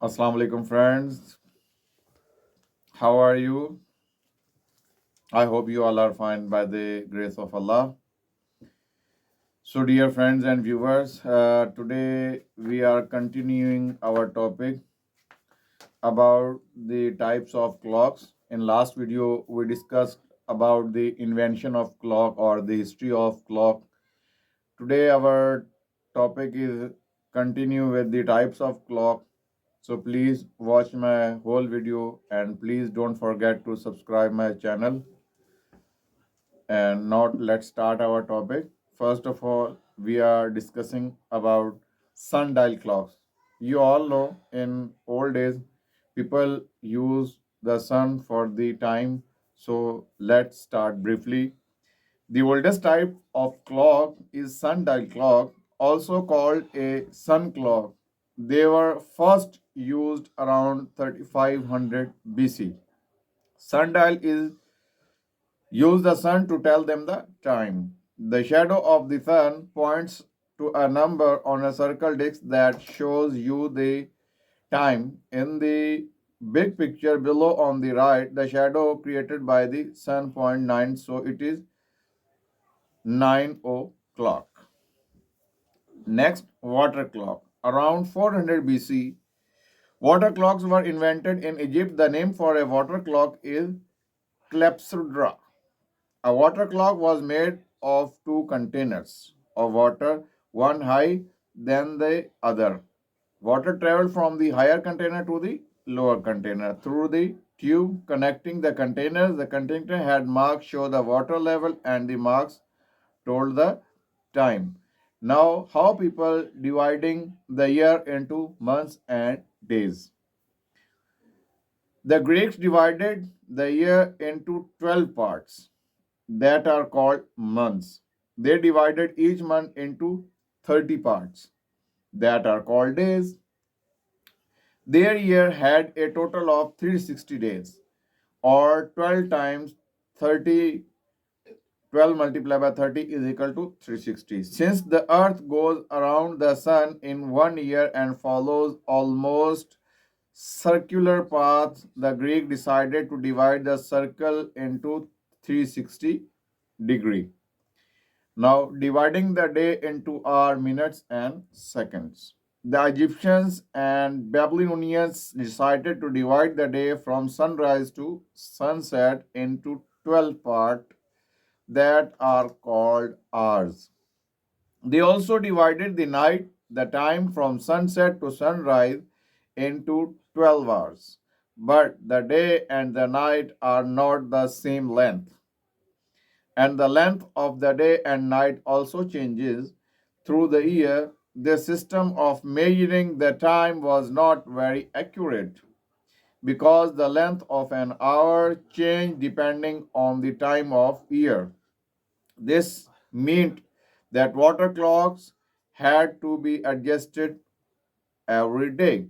Assalamu alaikum, friends. How are you? I hope you all are fine by the grace of Allah. So, dear friends and viewers, today we are continuing our topic about the types of clocks. In last video, we discussed about the invention of clock or the history of clock. Today, our topic is continue with the types of clock. So please watch my whole video and please don't forget to subscribe my channel. And now let's start our topic. First of all, we are discussing about sundial clocks. You all know in old days people use the sun for the time. So let's start briefly. The oldest type of clock is sundial clock, also called a sun clock. They were first used around 3500 BC. Sundial is use the sun to tell them the time. The shadow of the sun points to a number on a circle disk that shows you the time. In the big picture below on the right, the shadow created by the sun point 9, so it is 9 o'clock. Next, water clock. Around 400 BC, water clocks were invented in Egypt. The name for a water clock is Clepsydra. A water clock was made of two containers of water, one high than the other. Water traveled from the higher container to the lower container through the tube connecting the containers. The container had marks show the water level and the marks told the time. Now, how people dividing the year into months and days. The Greeks divided the year into 12 parts that are called months. They divided each month into 30 parts that are called days. Their year had a total of 360 days, or 12 times 30. 12 multiplied by 30 is equal to 360. Since the earth goes around the sun in 1 year and follows almost circular path, the Greek decided to divide the circle into 360 degree. Now, dividing the day into hour, minutes, and seconds. The Egyptians and Babylonians decided to divide the day from sunrise to sunset into 12 parts that are called hours. They also divided the night, the time from sunset to sunrise, into 12 hours. But the day and the night are not the same length, and the length of the day and night also changes through the year. The system of measuring the time was not very accurate because the length of an hour changed depending on the time of year. This meant that water clocks had to be adjusted every day.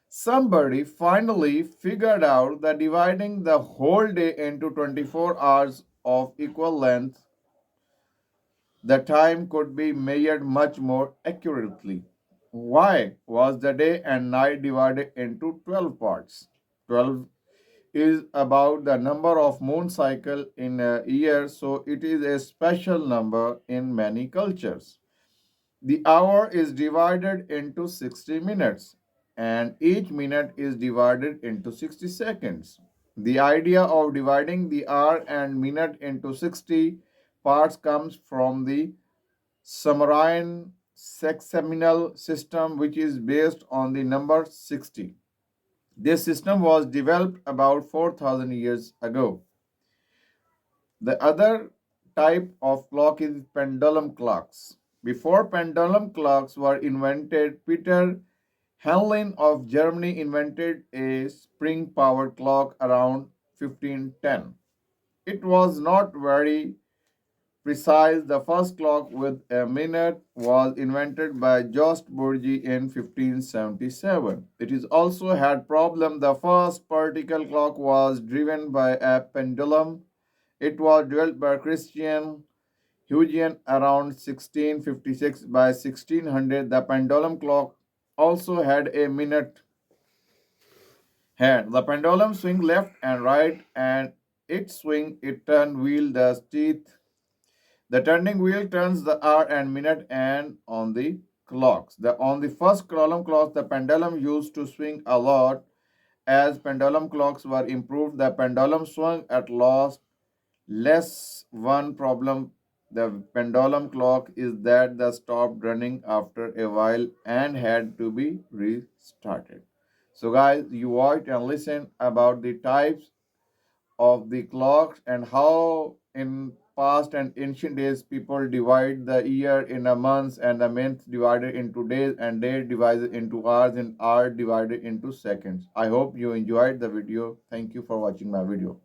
Somebody finally figured out that dividing the whole day into 24 hours of equal length, the time could be measured much more accurately. Why was the day and night divided into 12 parts? 12 is about the number of moon cycle in a year, so it is a special number in many cultures. The hour is divided into 60 minutes and each minute is divided into 60 seconds. The idea of dividing the hour and minute into 60 parts comes from the Sumerian sexaminal system, which is based on the number 60. This system was developed about 4,000 years ago. The other type of clock is pendulum clocks. Before pendulum clocks were invented, Peter Hanlin of Germany invented a spring powered clock around 1510. It was not very precise. The first clock with a minute was invented by Jost Burgi in 1577. It is also had problem. The first practical clock was driven by a pendulum. It was developed by Christian Huygens around 1656. By 1600, the pendulum clock also had a minute hand. The pendulum swing left and right, and it turn wheel the teeth. The turning wheel turns the hour and minute and on the clocks. On the first column clock, the pendulum used to swing a lot. As pendulum clocks were improved, the pendulum swung at less. One problem the pendulum clock is that the stopped running after a while and had to be restarted. So guys, you watched and listened about the types of the clocks and how in past and ancient days people divide the year in a months and the month divided into days and day divided into hours and hour divided into seconds. I hope you enjoyed the video. Thank you for watching my video.